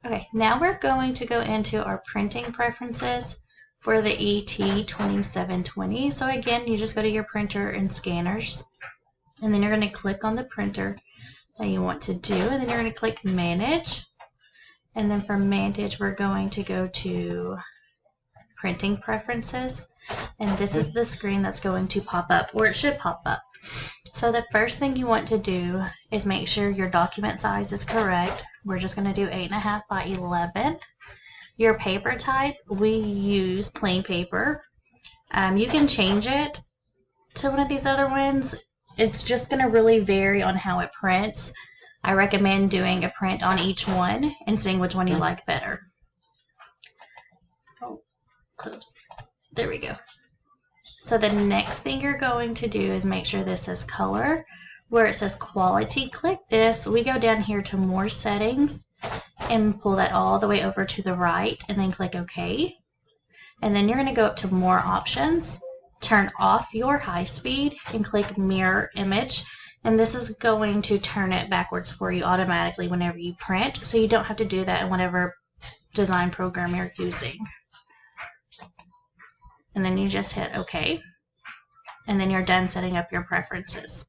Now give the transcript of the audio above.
Okay, now we're going to go into our printing preferences for the ET2720. So again, you just go to your printer and scanners, and then you're going to click on the printer that you want to do, and then you're going to click Manage. And then for Manage, we're going to go to Printing Preferences, and this is the screen that's going to pop up, or it should pop up. So the first thing you want to do is make sure your document size is correct. We're just going to do 8.5 by 11. Your paper type, we use plain paper. You can change it to one of these other ones. It's just going to really vary on how it prints. I recommend doing a print on each one and seeing which one you like better. Oh, there we go. So the next thing you're going to do is make sure this says color. Where it says quality, click this. We go down here to more settings and pull that all the way over to the right, and then click OK. And then you're going to go up to more options, turn off your high speed, and click mirror image. And this is going to turn it backwards for you automatically whenever you print, so you don't have to do that in whatever design program you're using. And then you just hit OK, and then you're done setting up your preferences.